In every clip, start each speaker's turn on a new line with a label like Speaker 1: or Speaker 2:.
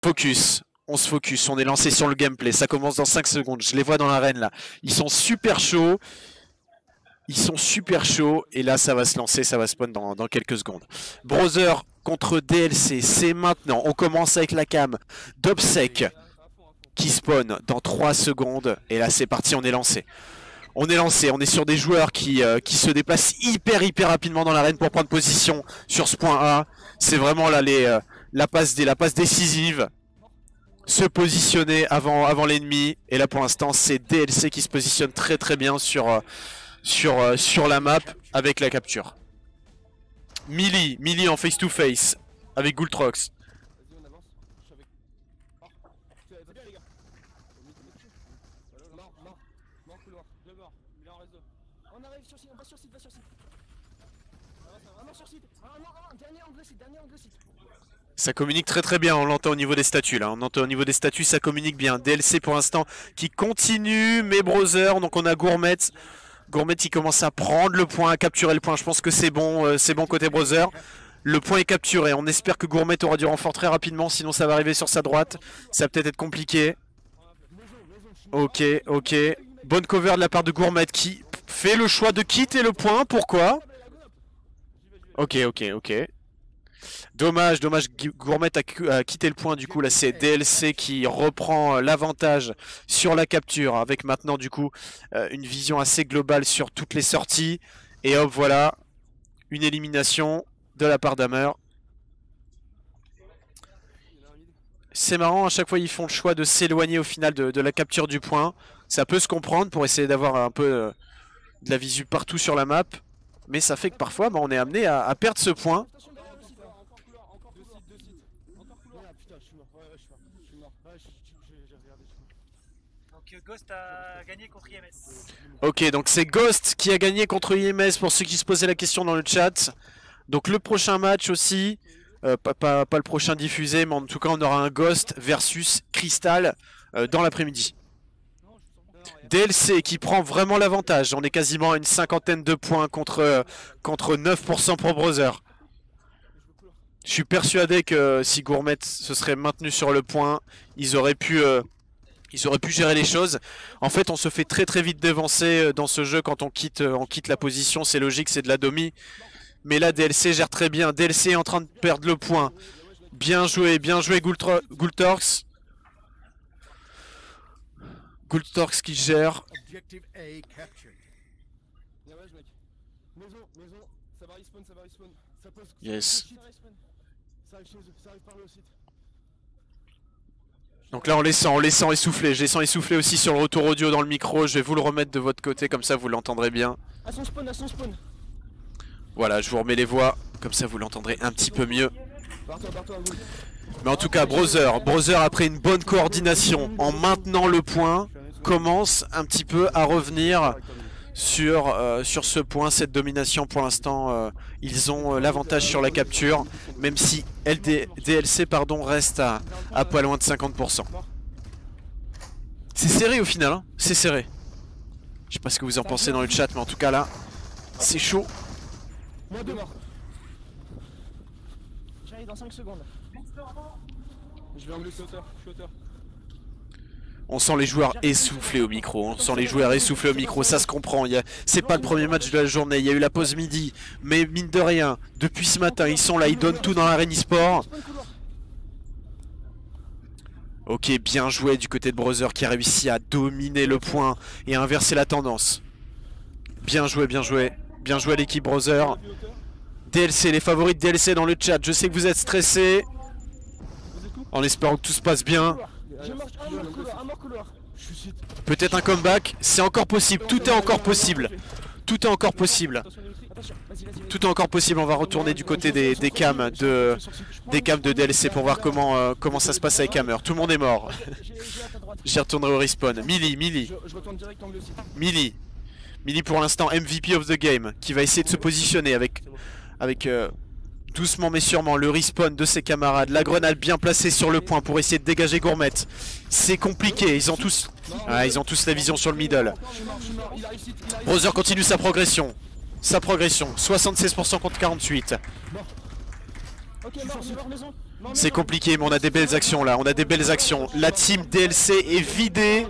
Speaker 1: Focus. On se focus, on est lancé sur le gameplay. Ça commence dans 5 secondes. Je les vois dans l'arène là. Ils sont super chauds. Ils sont super chauds. Et là, ça va se lancer, ça va spawn dans quelques secondes. Brother contre DLC, c'est maintenant. On commence avec la cam d'Obsec qui spawn dans 3 secondes. Et là, c'est parti, on est lancé. On est lancé, on est sur des joueurs qui se déplacent hyper rapidement dans l'arène pour prendre position sur ce point A. C'est vraiment là la passe décisive. Se positionner avant l'ennemi. Et là pour l'instant c'est DLC qui se positionne très bien sur la map avec la capture. Millie en face to face avec Goultrox. Ça communique très bien, on l'entend au niveau des statuts là, on entend au niveau des statuts, ça communique bien. DLC pour l'instant qui continue, mais Brother, donc on a Gourmet. Gourmet il commence à prendre le point, à capturer le point, je pense que c'est bon côté Brother. Le point est capturé, on espère que Gourmet aura du renfort très rapidement, sinon ça va arriver sur sa droite. Ça va peut-être être compliqué. Ok. Bonne cover de la part de Gourmet qui fait le choix de quitter le point, pourquoi? Ok. Dommage, Gourmet a quitté le point, du coup là c'est DLC qui reprend l'avantage sur la capture avec maintenant du coup une vision assez globale sur toutes les sorties. Et hop voilà, une élimination de la part d'Hammer. C'est marrant, à chaque fois ils font le choix de s'éloigner au final de la capture du point. Ça peut se comprendre pour essayer d'avoir un peu de la visu partout sur la map. Mais ça fait que parfois on est amené à perdre ce point.
Speaker 2: Ghost a gagné contre IMS.
Speaker 1: Ok, donc c'est Ghost qui a gagné contre IMS pour ceux qui se posaient la question dans le chat. Donc le prochain match aussi, pas le prochain diffusé, mais en tout cas on aura un Ghost versus Crystal dans l'après-midi. DLC qui prend vraiment l'avantage, on est quasiment à une cinquantaine de points contre 9% pour Brother. Je suis persuadé que si Gourmet se serait maintenu sur le point, ils auraient pu gérer les choses. En fait, on se fait très vite dévancer dans ce jeu quand on quitte la position. C'est logique, c'est de la domi. Mais là, DLC gère très bien. DLC est en train de perdre le point. Bien joué Goultorx. Goultorx qui gère. Yes. Donc là on les sent essouffler, je les sens essouffler aussi sur le retour audio dans le micro, je vais vous le remettre de votre côté comme ça vous l'entendrez bien.
Speaker 3: À son spawn.
Speaker 1: Voilà, je vous remets les voix, comme ça vous l'entendrez un petit peu mieux. Mais en tout cas Brother après une bonne coordination en maintenant le point, commence un petit peu à revenir sur ce point, cette domination pour l'instant. Ils ont l'avantage sur la capture, même si DLC reste à pas loin de 50%. C'est serré au final, hein, c'est serré. Je sais pas ce que vous en pensez dans le chat, mais en tout cas là, c'est chaud.
Speaker 3: Moi deux morts. J'arrive dans 5 secondes. Je vais angler ce hauteur, je suis hauteur.
Speaker 1: On sent les joueurs essoufflés au micro, ça se comprend, c'est pas le premier match de la journée, il y a eu la pause midi, mais mine de rien, depuis ce matin, ils sont là, ils donnent tout dans l'arène e-sport. Ok, bien joué du côté de Brother qui a réussi à dominer le point et à inverser la tendance. Bien joué l'équipe Brother. DLC, les favoris de DLC dans le chat, je sais que vous êtes stressés, en espérant que tout se passe bien. Peut-être un comeback, c'est encore possible, tout est encore possible. On va retourner du côté des cams de DLC pour voir comment ça se passe avec Hammer. Tout le monde est mort. J'y retournerai au respawn. Millie pour l'instant MVP of the game, qui va essayer de se positionner avec doucement mais sûrement le respawn de ses camarades. La grenade bien placée sur le point pour essayer de dégager Gourmet. C'est compliqué, ils ont tous la vision sur le middle. Brother continue sa progression. 76% contre 48.
Speaker 3: Ok, mort maison.
Speaker 1: C'est compliqué, mais on a des belles actions là. On a des belles actions. La team DLC est vidée.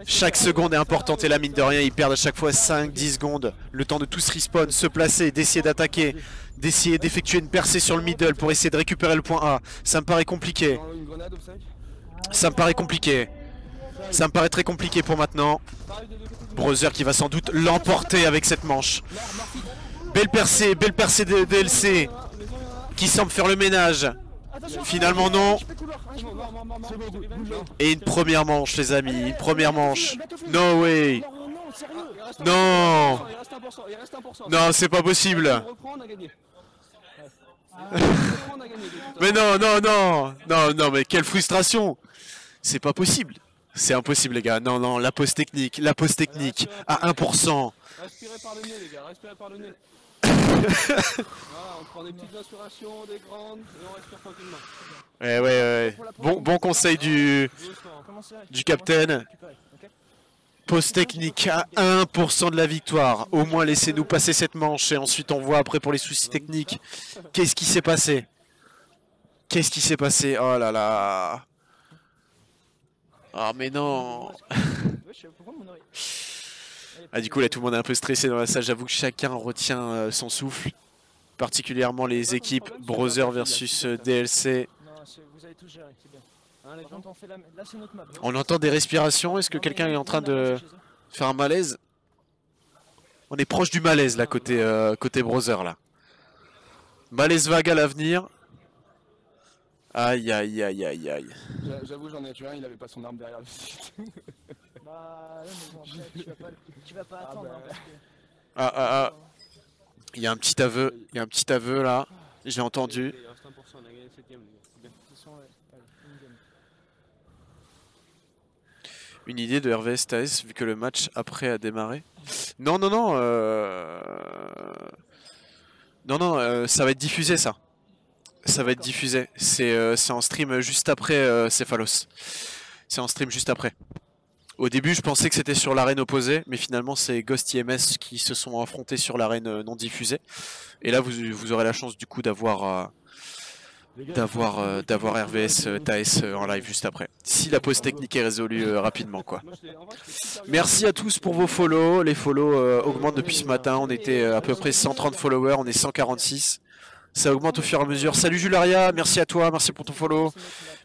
Speaker 1: Chaque seconde est importante et là, mine de rien, ils perdent à chaque fois 5-10 secondes. Le temps de tous respawn, se placer, d'essayer d'attaquer, d'essayer d'effectuer une percée sur le middle pour essayer de récupérer le point A. Ça me paraît compliqué. Ça me paraît compliqué. Ça me paraît très compliqué pour maintenant. Brother qui va sans doute l'emporter avec cette manche. Belle percée de DLC qui semble faire le ménage. Finalement non. Et une première manche les amis, une première manche. No way. Non. Non, c'est pas possible. Mais non, non, non. Non, non, mais quelle frustration. C'est pas possible. C'est impossible les gars. Non, non, la pause technique à 1%.
Speaker 3: Respirez par le nez les gars, respirez par le nez. Voilà, on prend des petites inspirations, des grandes, et on respire tranquillement.
Speaker 1: Ouais. Bon conseil du capitaine. Pause technique à 1% de la victoire. Au moins laissez-nous passer cette manche et ensuite on voit après pour les soucis techniques. Qu'est-ce qui s'est passé? Qu'est-ce qui s'est passé? Oh là là. Ah mais non. Ah du coup là tout le monde est un peu stressé dans la salle. J'avoue que chacun retient son souffle. Particulièrement les équipes Brother versus DLC.
Speaker 2: Vous avez tout géré, c'est bien.
Speaker 1: On entend des respirations. Est-ce que quelqu'un est en train de faire un malaise? On est proche du malaise là côté Brother là. Malaise vague à l'avenir. Aïe aïe aïe aïe aïe.
Speaker 3: J'avoue j'en ai tué un, il avait pas son arme derrière le site.
Speaker 2: Bah ouais, mais bon, après, tu vas pas attendre. Hein, parce que...
Speaker 1: Ah. Il y a un petit aveu là. J'ai entendu. Une idée de Hervé Staes vu que le match après a démarré? Non, ça va être diffusé ça. Ça va être diffusé. C'est en stream juste après Cephalos. C'est en stream juste après. Au début, je pensais que c'était sur l'arène opposée, mais finalement, c'est Ghost IMS qui se sont affrontés sur l'arène non diffusée. Et là, vous aurez la chance du coup d'avoir RVS Taes en live juste après. Si la pause technique est résolue rapidement, quoi. Merci à tous pour vos follow. Les follow augmentent depuis ce matin. On était à peu près 130 followers, on est 146. Ça augmente au fur et à mesure. Salut Jularia, merci à toi, merci pour ton follow.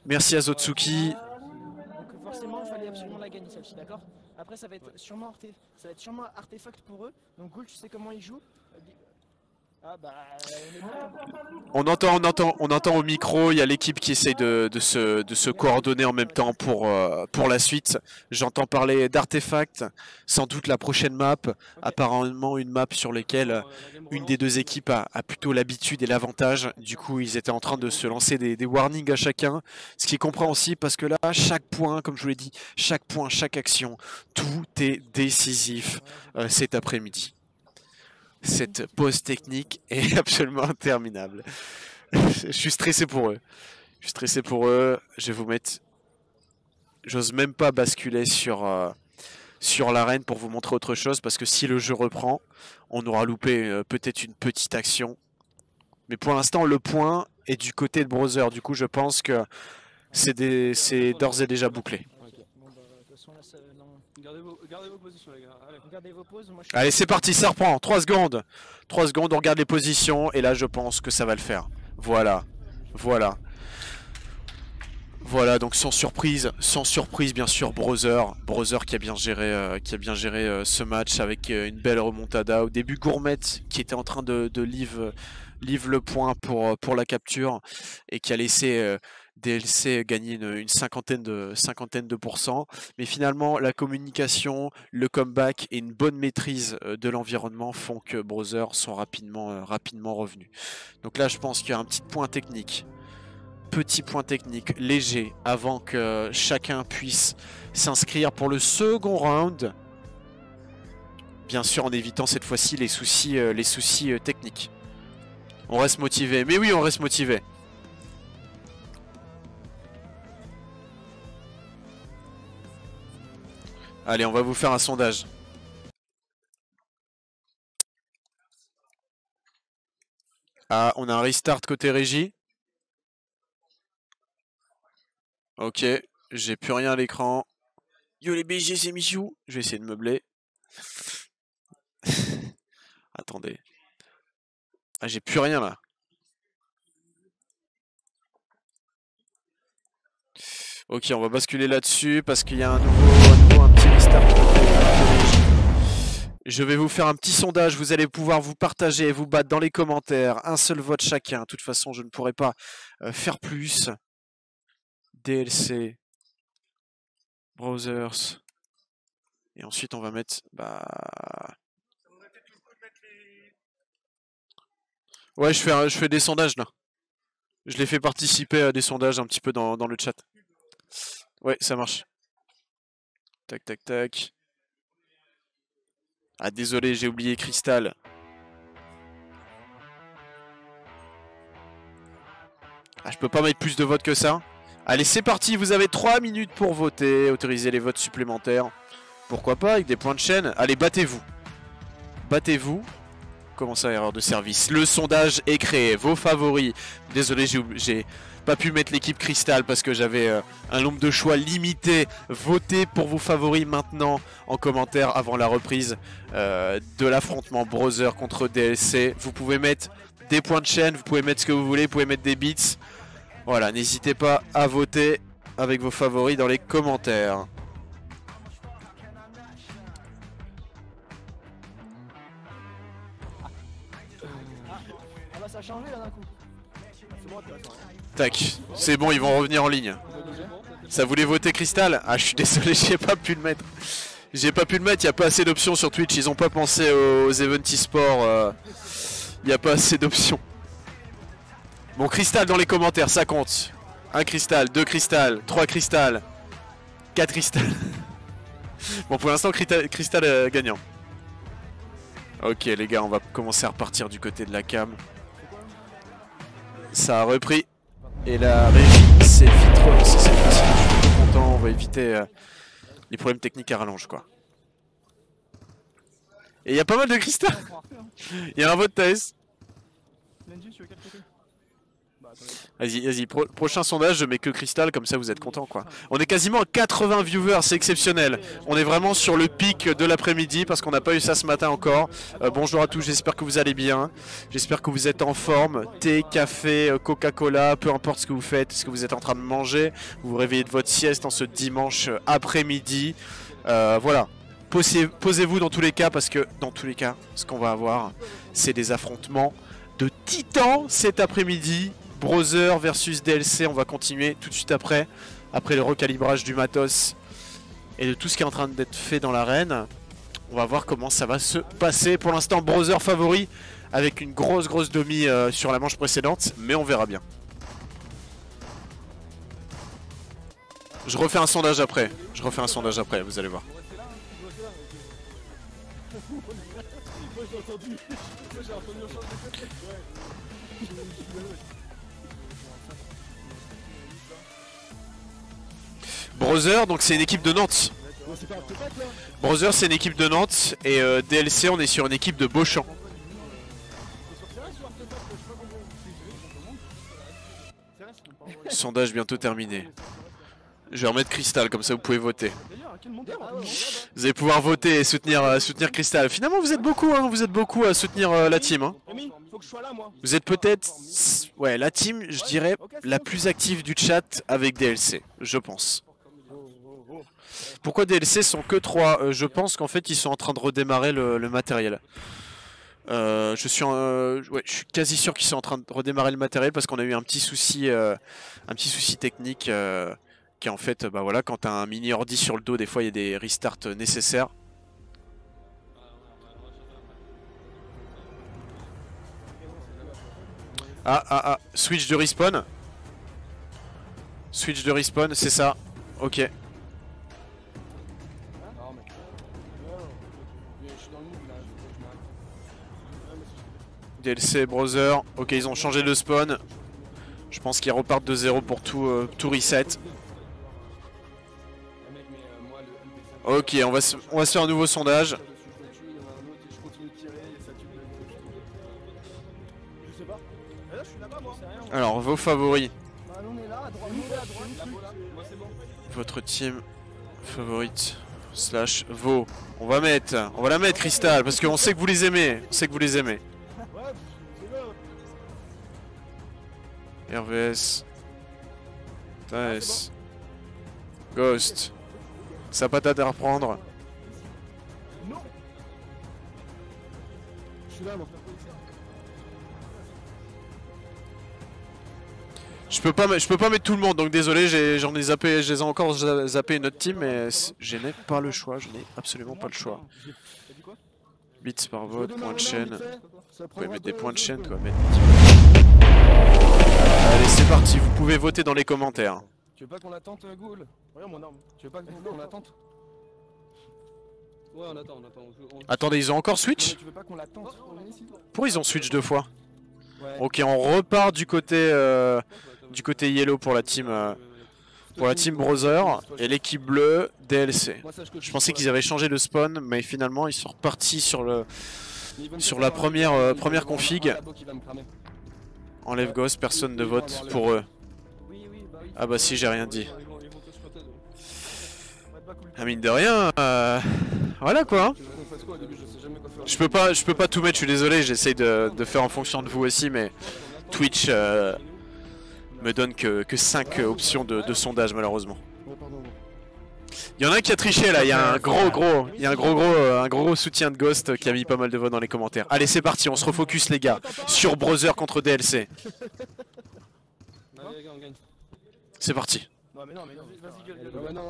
Speaker 1: Merci à Zotsuki.
Speaker 2: Donc forcément, il fallait absolument la gagner celle-ci, d'accord? Après, ça va être sûrement artefact pour eux. Donc Ghoul, tu sais comment ils jouent? Ah bah,
Speaker 1: on entend au micro, il y a l'équipe qui essaye de se coordonner en même temps pour la suite. J'entends parler d'artefacts, sans doute la prochaine map, apparemment une map sur laquelle une des deux équipes a plutôt l'habitude et l'avantage. Du coup, ils étaient en train de se lancer des warnings à chacun, ce qui est compréhensible parce que là, chaque point, comme je vous l'ai dit, chaque point, chaque action, tout est décisif cet après-midi. Cette pause technique est absolument interminable. Je suis stressé pour eux. Je vais vous mettre... J'ose même pas basculer sur l'arène pour vous montrer autre chose. Parce que si le jeu reprend, on aura loupé peut-être une petite action. Mais pour l'instant, le point est du côté de Brother. Du coup, je pense que c'est d'ores et déjà bouclé.
Speaker 3: Gardez vos positions les gars.
Speaker 2: Regardez vos poses. Moi,
Speaker 1: Allez, c'est parti, ça reprend. 3 secondes. 3 secondes, on regarde les positions. Et là, je pense que ça va le faire. Voilà. Voilà, donc sans surprise bien sûr, Brother qui a bien géré, ce match avec une belle remontada. Au début, Gourmet qui était en train de livre le point pour la capture et qui a laissé DLC gagner une cinquantaine de pourcents. Mais finalement, la communication, le comeback et une bonne maîtrise de l'environnement font que Brother sont rapidement revenus. Donc là, je pense qu'il y a un petit point technique léger avant que chacun puisse s'inscrire pour le second round. Bien sûr en évitant cette fois-ci les soucis techniques. On reste motivé. Mais oui, on reste motivé. Allez, on va vous faire un sondage. Ah, on a un restart côté régie. Ok, j'ai plus rien à l'écran. Yo les BG, c'est Michou. Je vais essayer de meubler. Attendez. Ah, j'ai plus rien là. Ok, on va basculer là-dessus parce qu'il y a un petit restart. Je vais vous faire un petit sondage. Vous allez pouvoir vous partager et vous battre dans les commentaires. Un seul vote chacun. De toute façon, je ne pourrai pas faire plus. DLC. Browsers. Et ensuite, on va mettre... Bah... Ouais, je fais des sondages là. Je les fais participer à des sondages un petit peu dans le chat. Ouais, ça marche. Tac, tac, tac. Ah, désolé, j'ai oublié Crystal. Ah, je peux pas mettre plus de votes que ça. Allez, c'est parti, vous avez 3 minutes pour voter. Autorisez les votes supplémentaires. Pourquoi pas, avec des points de chaîne. Allez, battez-vous. Battez-vous. Comment ça, erreur de service? Le sondage est créé. Vos favoris. Désolé, j'ai pas pu mettre l'équipe Crystal parce que j'avais un nombre de choix limité. Votez pour vos favoris maintenant en commentaire avant la reprise de l'affrontement Browser contre DLC. Vous pouvez mettre des points de chaîne, vous pouvez mettre ce que vous voulez, vous pouvez mettre des bits. Voilà, n'hésitez pas à voter avec vos favoris dans les commentaires.
Speaker 2: Ah bah ça a changé là d'un coup. C'est bon,
Speaker 1: Tac, c'est bon, ils vont revenir en ligne. Ça voulait voter Crystal? Ah, je suis désolé, j'ai pas pu le mettre. J'ai pas pu le mettre, il n'y a pas assez d'options sur Twitch, ils ont pas pensé aux event e-sport. Il n'y a pas assez d'options. Bon, Crystal dans les commentaires, ça compte. 1 Crystal, 2 Crystal, 3 Crystal, 4 Crystal. Bon, pour l'instant, Crystal gagnant. Ok, les gars, on va commencer à repartir du côté de la cam. Ça a repris. Et la régie s'est vite relancée cette fois-ci. Je suis trop content, on va éviter les problèmes techniques à rallonge, quoi. Et il y a pas mal de Crystal. Il y a un vote Thaïs. Vas-y, prochain sondage, je mets que Crystal, comme ça vous êtes contents, quoi. On est quasiment à 80 viewers, c'est exceptionnel. On est vraiment sur le pic de l'après-midi parce qu'on n'a pas eu ça ce matin encore. Bonjour à tous, j'espère que vous allez bien. J'espère que vous êtes en forme. Thé, café, Coca-Cola, peu importe ce que vous faites, ce que vous êtes en train de manger. Vous vous réveillez de votre sieste en ce dimanche après-midi. Voilà. Posez-vous dans tous les cas parce que dans tous les cas, ce qu'on va avoir, c'est des affrontements de titans cet après-midi. Browser versus DLC, on va continuer tout de suite après le recalibrage du matos et de tout ce qui est en train d'être fait dans l'arène. On va voir comment ça va se passer. Pour l'instant, Browser favori avec une grosse demi sur la manche précédente, mais on verra bien. Je refais un sondage après, vous allez voir. Browser, donc c'est une équipe de Nantes. Browser, c'est une équipe de Nantes et DLC, on est sur une équipe de Beauchamp. Sondage bientôt terminé. Je vais remettre Crystal, comme ça vous pouvez voter. Vous allez pouvoir voter et soutenir Crystal. Finalement, vous êtes beaucoup, hein, vous êtes beaucoup à soutenir la team. Hein. Vous êtes peut-être, ouais, la team, je dirais, la plus active du chat avec DLC, je pense. Pourquoi DLC sont que 3? Je pense qu'en fait, ils sont en train de redémarrer le matériel. Ouais, je suis quasi sûr qu'ils sont en train de redémarrer le matériel parce qu'on a eu un petit souci technique. Qui en fait, bah voilà, quand tu as un mini ordi sur le dos, des fois il y a des restarts nécessaires. Switch de respawn. Switch de respawn, c'est ça. Ok. DLC, browser. Ok, ils ont changé de spawn. Je pense qu'ils repartent de 0 pour tout reset. Ok, on va se faire un nouveau sondage. Alors, vos favoris.
Speaker 2: Bah, on est là, à droite, on est à droite.
Speaker 3: Moi c'est bon.
Speaker 1: Votre team favorite slash vos. On va la mettre Crystal parce qu'on sait que vous les aimez. On sait que vous les aimez.
Speaker 2: Ouais, c'est là.
Speaker 1: RVS. TAS. Ghost. Sa patate à reprendre.
Speaker 2: Non. Je suis là, moi.
Speaker 1: Je peux pas mettre tout le monde, donc désolé, j'en ai zappé, je les ai encore zappé une autre team, mais je n'ai pas le choix, je n'ai absolument pas le choix.
Speaker 3: T'as dit quoi?
Speaker 1: Bits par vote, point de chaîne. Vous pouvez mettre des points de chaîne, toi. Allez, c'est parti, vous pouvez voter dans les commentaires.
Speaker 2: Tu veux pas qu'on l'attente, Ghoul? Regarde mon arme. Tu veux pas qu'on l'attente?
Speaker 3: Ouais, on attend.
Speaker 1: Attendez, ils ont encore switch?
Speaker 2: Tu veux pas qu'on l'attente?
Speaker 1: Pourquoi ils ont switch 2 fois?
Speaker 2: Ouais.
Speaker 1: Ok, on repart du côté yellow pour la team Brother et l'équipe bleue DLC. Je pensais qu'ils avaient changé de spawn, mais finalement ils sont repartis sur la première config. Enlève Ghost, personne ne vote pour eux. Ah bah si, j'ai rien dit. Ah mine de rien, voilà quoi. Je peux pas tout mettre, je suis désolé, j'essaye de faire en fonction de vous aussi, mais Twitch me donne que 5 options de sondage malheureusement. Il y en a un qui a triché là, il y a un gros soutien de Ghost qui a mis pas mal de votes dans les commentaires. Allez c'est parti, on se refocus les gars, sur Brother contre DLC.
Speaker 3: Allez les gars, on gagne.
Speaker 1: C'est parti.
Speaker 2: Non, mais non, vas-y, gueule.
Speaker 3: Ouais, non,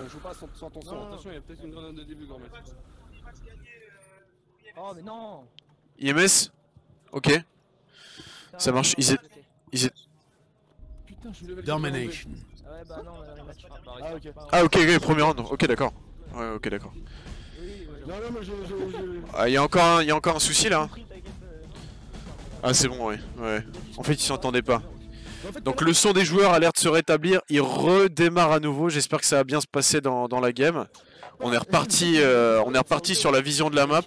Speaker 3: on joue pas sans ton son. Attention, il y a peut-être une grenade de début, grand mec.
Speaker 2: Oh, mais non.
Speaker 1: IMS. Ok. Ça marche, ils étaient...
Speaker 2: Putain, je suis level.
Speaker 4: Domination.
Speaker 2: Ah ouais, bah non, rematch.
Speaker 3: Ah,
Speaker 2: ok.
Speaker 1: Ah ok, premier round, ok d'accord. Ouais, ok d'accord.
Speaker 2: Non, mais
Speaker 1: Ah, il y a encore un souci là. Ah c'est bon, ouais. En fait ils s'entendaient pas. Donc le son des joueurs a l'air de se rétablir, il redémarre à nouveau, j'espère que ça va bien se passer dans la game. On est reparti sur la vision de la map.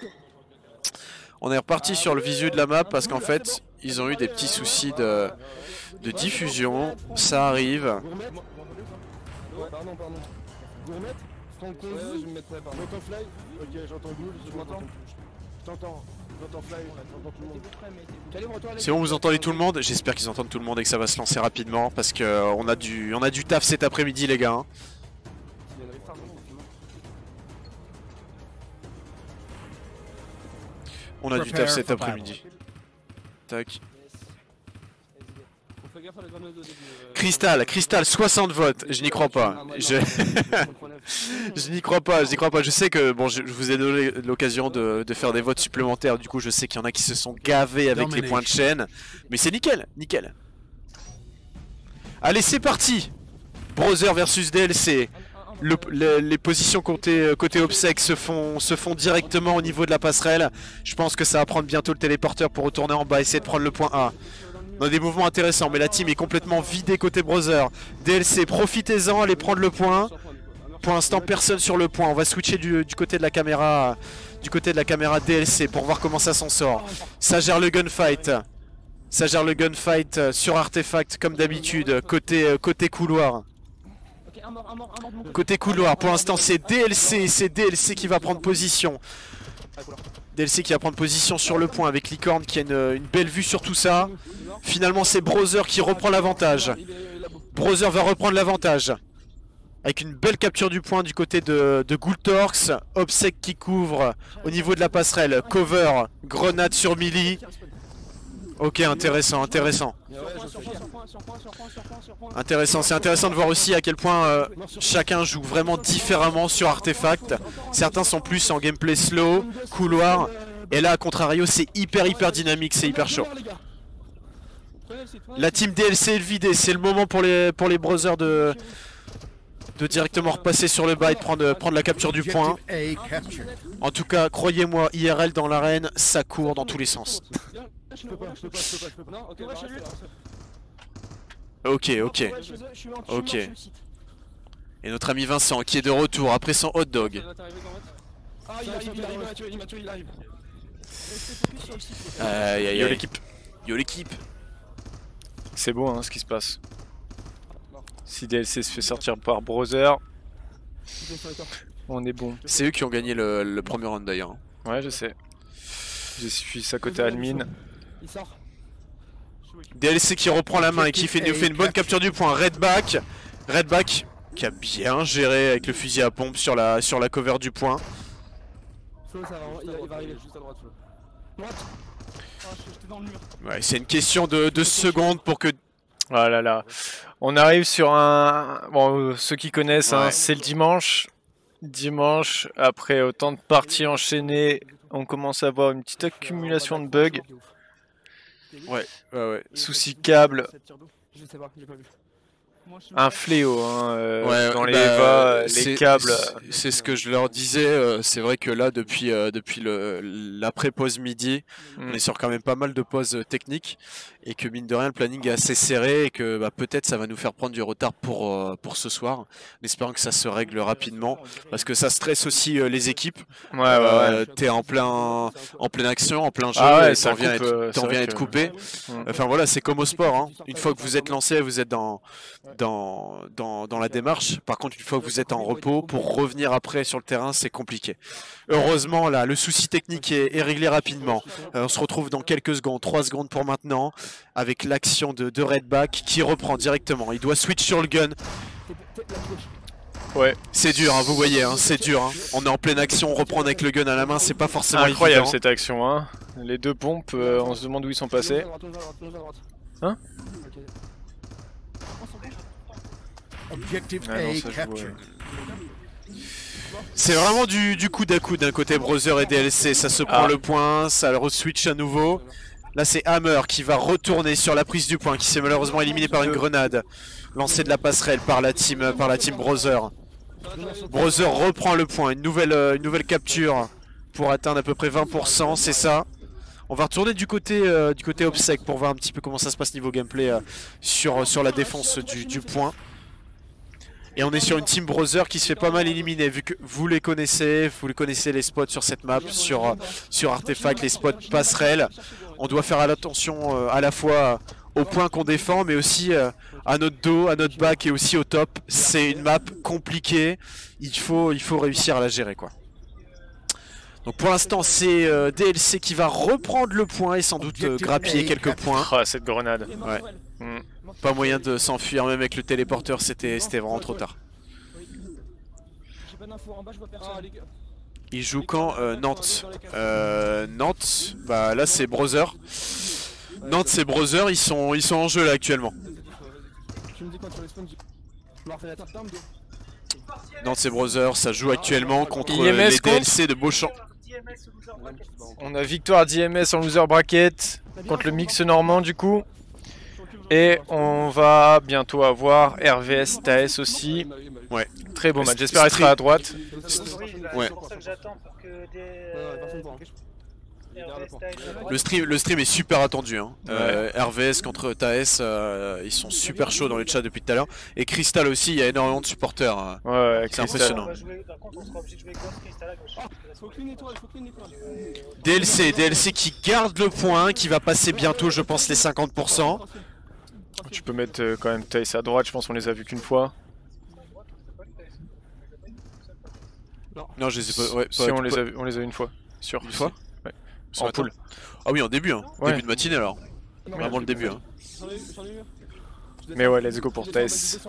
Speaker 1: On est reparti sur le visu de la map parce qu'en fait ils ont eu des petits soucis de diffusion, ça arrive.
Speaker 2: Pardon. Gourmet, Franck Conzu, je me mettrai, pardon. J'entends Fly, ok, j'entends Ghoul, je m'entends. Je t'entends, j'entends Fly, j'entends tout le monde.
Speaker 1: C'est bon, vous entendez tout le monde? J'espère qu'ils entendent tout le monde et que ça va se lancer rapidement parce que on a du taf cet après-midi les gars. Hein. On a du taf cet après-midi. Tac.
Speaker 3: On fait gaffe à la grenade de début.
Speaker 1: Crystal, 60 votes, je n'y crois pas. Je n'y crois pas, je sais que bon, je vous ai donné l'occasion de faire des votes supplémentaires, du coup je sais qu'il y en a qui se sont gavés avec les points de chaîne. Mais c'est nickel. Allez c'est parti. Brother versus DLC. Les positions côté obsèque se font directement au niveau de la passerelle. Je pense que ça va prendre bientôt le téléporteur pour retourner en bas, essayer de prendre le point A. On a des mouvements intéressants, mais la team est complètement vidée côté Brother. DLC, profitez-en, allez prendre le point. Pour l'instant, personne sur le point. On va switcher du côté de la caméra, DLC pour voir comment ça s'en sort. Ça gère le gunfight. Sur Artefact comme d'habitude, côté couloir. Côté couloir, pour l'instant c'est DLC qui va prendre position. DLC qui va prendre position sur le point avec Licorne qui a une belle vue sur tout ça. Finalement c'est Brother qui reprend l'avantage. Brother va reprendre l'avantage. Avec une belle capture du point du côté de Ghoultorx. Obsec qui couvre au niveau de la passerelle. Cover, grenade sur Millie. Ok, intéressant. C'est intéressant de voir aussi à quel point chacun joue vraiment différemment sur Artefact. Certains sont plus en gameplay slow, couloir. Et là, à contrario, c'est hyper dynamique, c'est hyper chaud. La team DLC est vidée, c'est le moment pour les Brothers de directement repasser sur le bas et de prendre la capture du point. En tout cas, croyez-moi, IRL dans l'arène, ça court dans tous les sens. Ok. Et notre ami Vincent qui est de retour après son hot dog.
Speaker 2: Ah, il arrive.
Speaker 1: Yo l'équipe.
Speaker 4: C'est beau hein, ce qui se passe. Si DLC se fait sortir par Brother, on est bon.
Speaker 1: C'est eux qui ont gagné le premier round d'ailleurs.
Speaker 4: Ouais, je sais. J'ai suivi ça côté admin.
Speaker 2: Il sort.
Speaker 1: DLC qui reprend la main et qui nous fait une bonne capture du point. Redback qui a bien géré avec le fusil à pompe sur la cover du point.
Speaker 2: Flo, ça va, il va arriver juste à droite. Droite.
Speaker 3: J'étais dans le mur.
Speaker 1: Ouais, c'est une question de secondes pour que...
Speaker 4: Oh là là. On arrive sur un... Bon, ceux qui connaissent,
Speaker 1: Ouais.
Speaker 4: hein, c'est le dimanche. Dimanche, après autant de parties enchaînées, on commence à avoir une petite accumulation de bugs.
Speaker 1: Ouais.
Speaker 4: Soucis câble.
Speaker 2: Je sais pas, j'ai pas vu.
Speaker 4: Un fléau hein,
Speaker 1: Ouais,
Speaker 4: dans les
Speaker 1: bah,
Speaker 4: EVA, les câbles.
Speaker 1: C'est ce que je leur disais, c'est vrai que là depuis l'après-pause midi, on est sur quand même pas mal de pauses techniques et que mine de rien le planning est assez serré et que bah, peut-être ça va nous faire prendre du retard pour ce soir, en espérant que ça se règle rapidement parce que ça stresse aussi les équipes.
Speaker 4: Ouais.
Speaker 1: T'es en pleine action, en plein jeu,
Speaker 4: Ah ouais,
Speaker 1: et
Speaker 4: ça
Speaker 1: t'en viens
Speaker 4: coupe,
Speaker 1: à être coupé. Enfin voilà, c'est comme au sport, hein. Une fois que vous êtes lancé, vous êtes dans la démarche. Par contre, une fois que vous êtes en repos, pour revenir après sur le terrain, c'est compliqué. Heureusement, là, le souci technique est réglé rapidement. On se retrouve dans quelques secondes, 3 secondes pour maintenant, avec l'action de Redback qui reprend directement. Il doit switch sur le gun.
Speaker 4: Ouais.
Speaker 1: C'est dur, hein, vous voyez, hein, c'est dur. Hein. On est en pleine action, on reprend avec le gun à la main, c'est pas forcément
Speaker 4: Incroyable
Speaker 1: évident.
Speaker 4: cette action. Hein. Les deux pompes, on se demande où ils sont passés. Hein?
Speaker 5: Objective
Speaker 4: Ah non,
Speaker 5: A
Speaker 4: ça, je
Speaker 5: captured.
Speaker 1: C'est vraiment du coude à coude d'un côté Brother et DLC, ça se prend le point, ça le re-switch à nouveau. Là c'est Hammer qui va retourner sur la prise du point, qui s'est malheureusement éliminé par une grenade. Lancé de la passerelle par la team Brother. Brother reprend le point, une nouvelle capture pour atteindre à peu près 20%, c'est ça. On va retourner du côté obsèque pour voir un petit peu comment ça se passe niveau gameplay sur la défense du point. Et on est sur une team Brother qui se fait pas mal éliminer, vu que vous les connaissez les spots sur cette map, sur Artefact, les spots passerelles. On doit faire attention à la fois au point qu'on défend, mais aussi à notre dos, à notre back et aussi au top. C'est une map compliquée, il faut réussir à la gérer quoi. Donc pour l'instant c'est DLC qui va reprendre le point et sans doute grappiller quelques points.
Speaker 4: Ah, cette grenade.
Speaker 1: Ouais. Pas moyen de s'enfuir même avec le téléporteur, c'était vraiment trop tard. Il joue quand Nantes. Nantes, bah là c'est Brother. Nantes c'est Brother, ils sont en jeu là actuellement. Nantes c'est Brother, ça joue actuellement contre les DLC de Beauchamp.
Speaker 4: On a victoire d'IMS en loser bracket contre le mix normand du coup. Et on va bientôt avoir RVS TAS aussi.
Speaker 1: Ouais.
Speaker 4: Très beau match, j'espère être à droite.
Speaker 1: Ouais. Le stream est super attendu. Hein. RVS contre TAS, ils sont super chauds dans le chat depuis tout à l'heure. Et Crystal aussi, il y a énormément de supporters.
Speaker 4: Ouais,
Speaker 1: c'est impressionnant. DLC qui garde le point, qui va passer bientôt, je pense, les 50%.
Speaker 4: Tu peux mettre quand même TAS à droite, je pense qu'on les a vus qu'une fois.
Speaker 1: Non, je les ai pas. Ouais,
Speaker 4: si, on les a vus une fois. Sûr.
Speaker 1: Une fois?
Speaker 4: Ouais. En poule.
Speaker 1: Ah oui, en début, hein.
Speaker 4: Ouais.
Speaker 1: Début de matinée alors. Vraiment le début. Hein.
Speaker 4: Mais ouais, let's go pour TAS.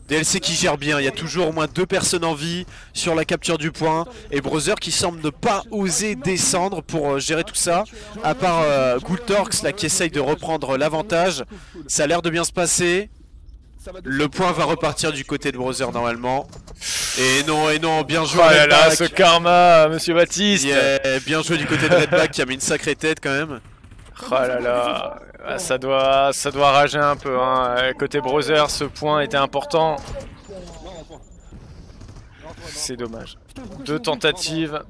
Speaker 1: DLC qui gère bien, il y a toujours au moins 2 personnes en vie sur la capture du point. Et Brother qui semble ne pas oser descendre pour gérer tout ça. À part Goultorx là qui essaye de reprendre l'avantage. Ça a l'air de bien se passer. Le point va repartir du côté de Brother normalement. Et non, bien joué.
Speaker 4: Oh là là, ce karma, monsieur Baptiste.
Speaker 1: Yeah, bien joué du côté de Redback qui a mis une sacrée tête quand même.
Speaker 4: Oh là là, ah, ça doit rager un peu. Hein. Côté Brother, ce point était important. C'est dommage. 2 tentatives.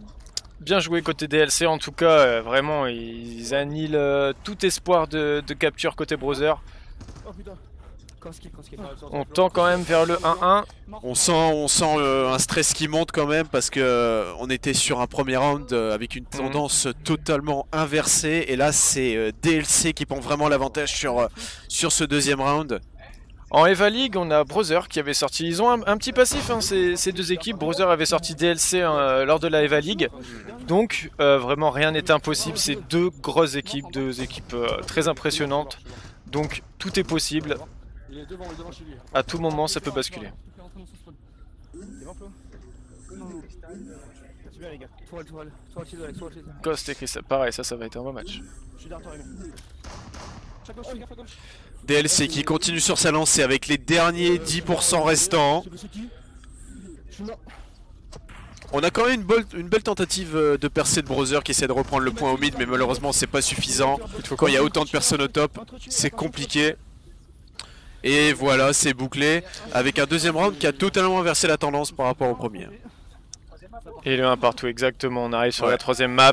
Speaker 4: Bien joué côté DLC en tout cas. Vraiment, ils annihilent tout espoir de capture côté Brother. On tend quand même vers le 1-1.
Speaker 1: On sent un stress qui monte quand même parce que on était sur un premier round avec une tendance totalement inversée et là c'est DLC qui prend vraiment l'avantage sur ce deuxième round.
Speaker 4: En Eva League, on a Brother qui avait sorti. Ils ont un petit passif, hein, ces deux équipes. Brother avait sorti DLC lors de la Eva League. Donc, vraiment, rien n'est impossible. C'est deux grosses équipes, très impressionnantes. Donc, tout est possible. À tout moment, ça peut basculer. Ghost et Crystal, pareil, ça va être un bon match.
Speaker 1: DLC qui continue sur sa lancée avec les derniers 10% restants. On a quand même une belle tentative de percée de Brother qui essaie de reprendre le point au mid, mais malheureusement c'est pas suffisant. Quand il y a autant de personnes au top, c'est compliqué. Et voilà, c'est bouclé avec un deuxième round qui a totalement inversé la tendance par rapport au premier.
Speaker 4: Et le 1 partout, exactement. On arrive sur la troisième map.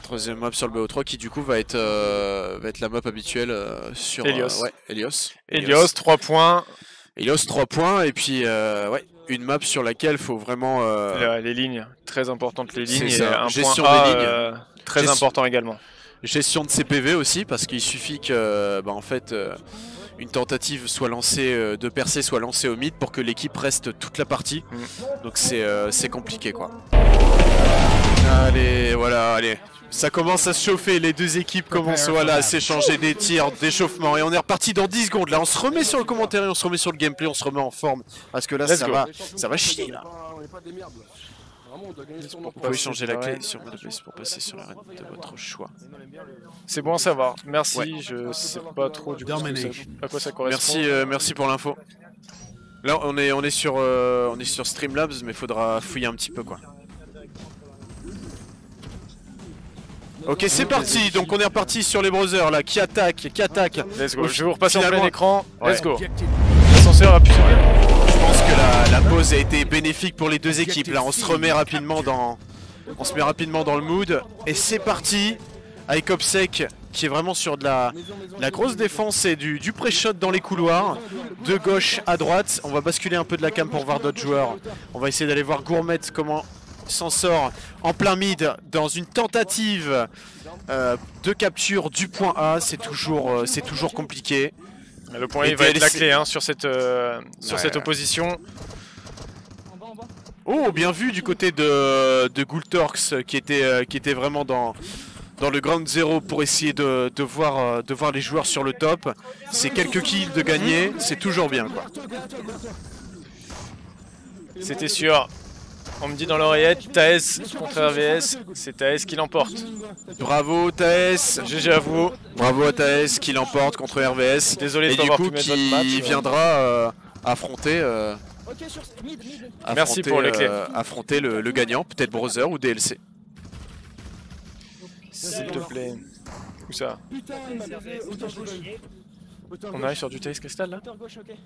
Speaker 1: Troisième map sur le BO3 qui du coup va être la map habituelle sur
Speaker 4: Helios.
Speaker 1: Helios
Speaker 4: 3 points.
Speaker 1: Helios 3 points et puis ouais, une map sur laquelle il faut vraiment...
Speaker 4: Les lignes, très importantes les lignes. Et un
Speaker 1: gestion
Speaker 4: point A,
Speaker 1: des lignes.
Speaker 4: Très important également.
Speaker 1: Gestion de CPV aussi parce qu'il suffit que en fait une tentative soit lancée de percée soit lancée au mid pour que l'équipe reste toute la partie. Donc c'est compliqué quoi. Allez, voilà, allez. Ça commence à se chauffer, les deux équipes commencent voilà, à s'échanger des tirs, d'échauffement. Et on est reparti dans 10 secondes. Là, on se remet sur le commentaire et on se remet sur le gameplay, on se remet en forme. Parce que là, ça va chier là. Vous pouvez changer la clé sur mode place pour passer sur la reine de votre choix.
Speaker 4: C'est bon à savoir. Merci, ouais. Je sais pas trop du coup à quoi ça correspond.
Speaker 1: Merci pour l'info. Là, on est sur Streamlabs, mais faudra fouiller un petit peu quoi. Ok, c'est parti. Donc on est reparti sur les Brothers là, qui attaque.
Speaker 4: Let's go. Je vais vous repasser en plein écran. Let's go. L'ascenseur a pu subir.
Speaker 1: Je pense que la pause a été bénéfique pour les deux équipes. Là, on se met rapidement dans le mood. Et c'est parti avec Obsec qui est vraiment sur de la grosse défense et du pré-shot dans les couloirs. De gauche à droite. On va basculer un peu de la cam pour voir d'autres joueurs. On va essayer d'aller voir Gourmet comment s'en sort en plein mid dans une tentative de capture du point A. C'est toujours compliqué.
Speaker 4: Le point A va être la clé hein, sur cette opposition.
Speaker 1: Oh, bien vu du côté de Gultorx qui était vraiment dans le ground 0 pour essayer de voir les joueurs sur le top. C'est quelques kills de gagner, c'est toujours bien quoi.
Speaker 4: C'était sûr. On me dit dans l'oreillette, Taes contre RVS, c'est Taes qui l'emporte.
Speaker 1: Bravo Taes,
Speaker 4: GG à vous.
Speaker 1: Bravo à Taes qui l'emporte contre RVS.
Speaker 4: Désolé de pas avoir pu mettre votre match.
Speaker 1: Il viendra affronter
Speaker 4: merci pour les clés.
Speaker 1: Affronter le gagnant, peut-être Brother ou DLC.
Speaker 4: S'il te plaît. Où ça? On arrive sur du Taes Crystal là?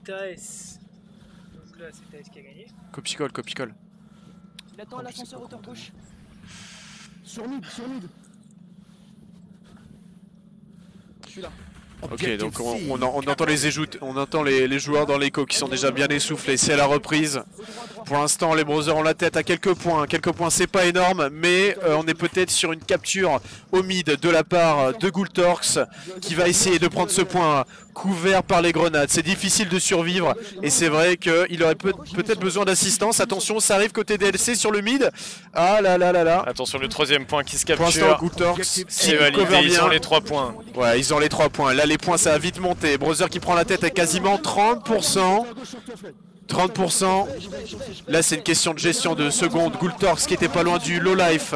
Speaker 6: Taes. Donc là c'est Taes qui a gagné.
Speaker 1: Copy-call.
Speaker 6: Il attend l'ascenseur hauteur gauche.
Speaker 2: Sur mid. Je suis là.
Speaker 1: Ok, donc on entend on entend les joueurs dans l'écho qui sont déjà bien essoufflés. C'est la reprise. Pour l'instant, les Brothers ont la tête à quelques points. C'est pas énorme, mais on est peut-être sur une capture au mid de la part de Gultorx qui va essayer de prendre ce point couvert par les grenades. C'est difficile de survivre et c'est vrai qu'il aurait peut-être besoin d'assistance. Attention, ça arrive côté DLC sur le mid. Ah là là là là.
Speaker 4: Attention, le troisième point qui se capture.
Speaker 1: Pour l'instant, Gultorx,
Speaker 4: c'est validé, ils ont les 3 points.
Speaker 1: Ouais, ils ont les 3 points. Là, les points, ça a vite monté. Brother qui prend la tête à quasiment 30%. 30%. Là, c'est une question de gestion de secondes. Gultorx qui était pas loin du low life,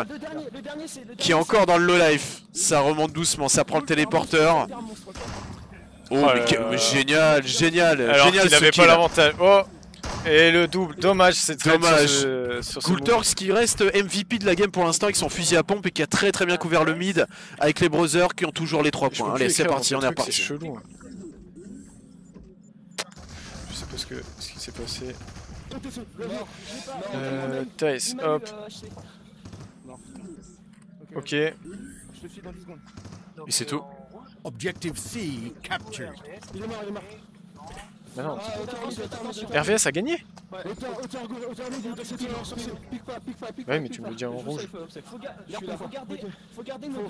Speaker 1: qui est encore dans le low life. Ça remonte doucement, ça prend le téléporteur. Oh, mais génial.
Speaker 4: Alors qu'il n'avait pas l'avantage. Oh, et le double. Dommage, c'est
Speaker 1: dommage. Gultorx qui reste MVP de la game pour l'instant avec son fusil à pompe et qui a très bien couvert le mid avec les Brothers qui ont toujours les 3 points. Allez, c'est parti, on est reparti.
Speaker 4: C'est chelou. Je sais pas ce qui s'est passé. Taes, hop. Ok.
Speaker 1: Et c'est tout.
Speaker 5: Objective C captured.
Speaker 2: Il est mort, il est mort.
Speaker 4: Mais non. RVS a gagné. Ouais, mais tu me le dis en rouge.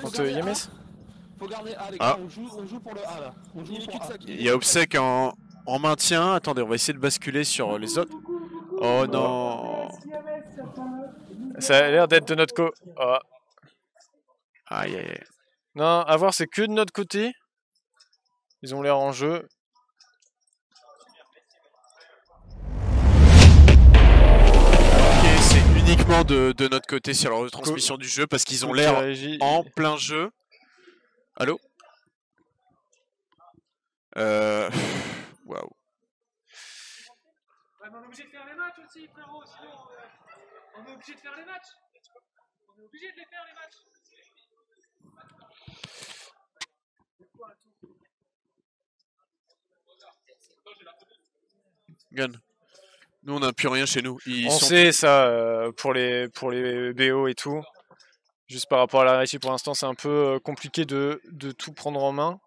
Speaker 4: Contre Yemes.
Speaker 1: Ah.
Speaker 3: On joue pour le A là. On joue pour A.
Speaker 1: Il y a Obsec en maintien. Attendez, on va essayer de basculer sur les autres. Oh non.
Speaker 4: Ça a l'air d'être de notre co. Oh.
Speaker 1: Aïe aïe aïe.
Speaker 4: Non, à voir, c'est que de notre côté. Ils ont l'air en jeu.
Speaker 1: Ok, c'est uniquement de notre côté sur la retransmission du jeu parce qu'ils ont l'air en plein jeu. Allô? Waouh.
Speaker 6: Ouais, mais on est obligé de faire les matchs aussi, frérot, sinon on est obligé de faire les matchs. On est obligé de les faire les matchs.
Speaker 1: Gun. Nous on n'a plus rien chez nous.
Speaker 4: On sait ça pour les BO et tout. Juste par rapport à la réussite pour l'instant c'est un peu compliqué de tout prendre en main.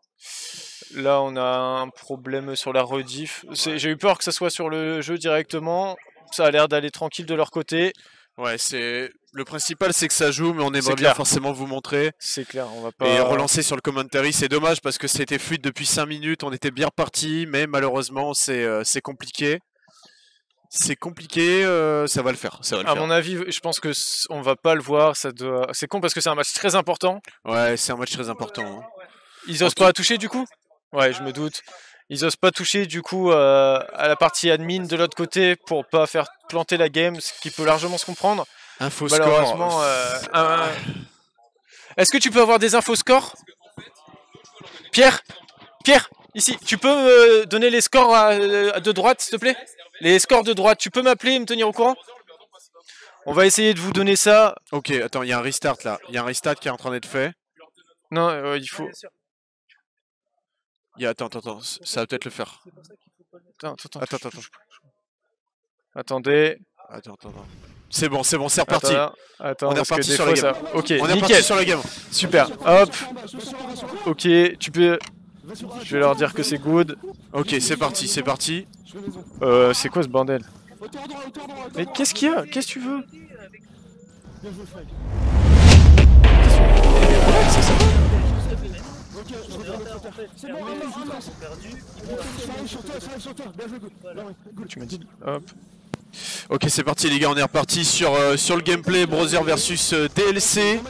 Speaker 4: Là on a un problème sur la rediff. J'ai eu peur que ça soit sur le jeu directement. Ça a l'air d'aller tranquille de leur côté.
Speaker 1: Ouais, le principal c'est que ça joue, mais on aimerait bien forcément vous montrer.
Speaker 4: C'est clair, on va pas...
Speaker 1: Et relancer sur le commentary, c'est dommage parce que c'était fluide depuis 5 minutes, on était bien reparti, mais malheureusement c'est compliqué. C'est compliqué, ça va le faire. À
Speaker 4: mon avis, je pense que on va pas le voir. C'est con parce que c'est un match très important.
Speaker 1: Ouais, c'est un match très important. Hein.
Speaker 4: Ils osent pas toucher du coup? Ouais, je me doute. Ils osent pas toucher du coup à la partie admin de l'autre côté pour pas faire planter la game, ce qui peut largement se comprendre.
Speaker 1: Info
Speaker 4: malheureusement,
Speaker 1: score.
Speaker 4: Est-ce que tu peux avoir des infos scores? Pierre, ici, tu peux me donner les scores de droite, s'il te plaît? Les scores de droite, tu peux m'appeler et me tenir au courant? On va essayer de vous donner ça.
Speaker 1: Ok, attends, il y a un restart là. Il y a un restart qui est en train d'être fait.
Speaker 4: Non, il faut...
Speaker 1: Attends, ça va peut-être le faire.
Speaker 4: Attends. Attendez.
Speaker 1: Attends. C'est bon, c'est reparti.
Speaker 4: Attends,
Speaker 1: on est reparti sur la game.
Speaker 4: Ok,
Speaker 1: on est
Speaker 4: nickel.
Speaker 1: reparti sur la game.
Speaker 4: Super, hop. Ok, tu peux... Je vais leur dire que c'est good.
Speaker 1: Ok, c'est parti.
Speaker 4: C'est quoi ce bordel? Mais qu'est-ce qu'il y a? Qu'est-ce que tu veux? Tu m'as dit. Hop.
Speaker 1: Ok, c'est parti les gars, on est reparti sur le gameplay Brother versus DLC.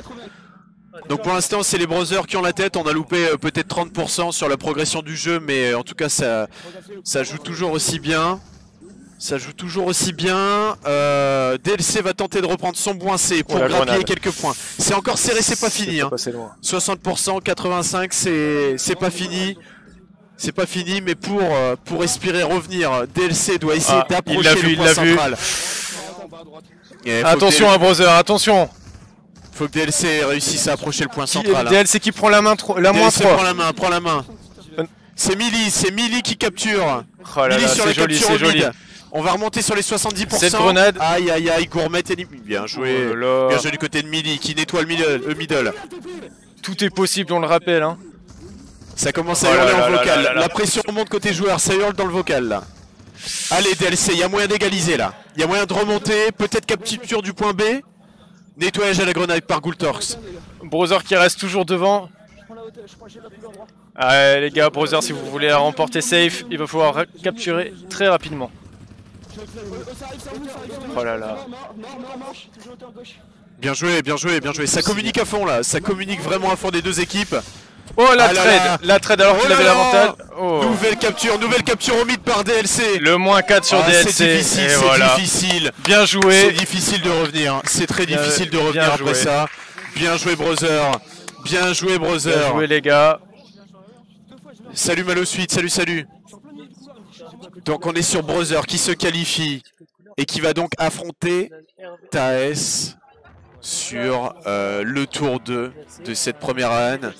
Speaker 1: Donc pour l'instant c'est les Brothers qui ont la tête, on a loupé peut-être 30% sur la progression du jeu, mais en tout cas ça joue toujours aussi bien. DLC va tenter de reprendre son point C pour grappiller quelques points. C'est encore serré, c'est pas fini. Hein. 60%, 85%, c'est pas fini. C'est pas fini, mais pour respirer, revenir, DLC doit essayer d'approcher le point central.
Speaker 4: Attention à Brother, attention.
Speaker 1: Faut que DLC réussisse à approcher le point central.
Speaker 4: DLC qui prend la main, la moins 3.
Speaker 1: Prends la main. C'est Millie qui capture.
Speaker 4: Oh là là, c'est joli, c'est joli.
Speaker 1: On va remonter sur les 70%.
Speaker 4: Cette grenade.
Speaker 1: Aïe, Gourmet éliminé. Bien joué.
Speaker 4: Oh là là.
Speaker 1: Bien joué du côté de Millie qui nettoie le middle.
Speaker 4: Tout est possible, on le rappelle. Hein.
Speaker 1: Ça commence à hurler en vocal. La pression monte côté joueur, ça hurle dans le vocal là. Allez DLC, il y a moyen d'égaliser là. Il y a moyen de remonter, peut-être capture du point B. Nettoyage à la grenade par Goultorx.
Speaker 4: Brother qui reste toujours devant. Allez les gars, Brother, si vous voulez la remporter safe, il va falloir capturer très rapidement. Oh là là.
Speaker 1: Bien joué. Ça communique à fond là. Ça communique vraiment à fond des deux équipes.
Speaker 4: Oh la trade alors qu'il avait l'avantage. Oh.
Speaker 1: Nouvelle capture au mid par DLC.
Speaker 4: Le moins 4 sur DLC.
Speaker 1: C'est difficile.
Speaker 4: Bien joué.
Speaker 1: C'est difficile de revenir. C'est très difficile de revenir après ça. Bien joué Brother. Bien joué
Speaker 4: les gars.
Speaker 1: Salut Malosuite, salut. Donc on est sur Brother qui se qualifie et qui va donc affronter Taes sur le tour 2 de cette première arène.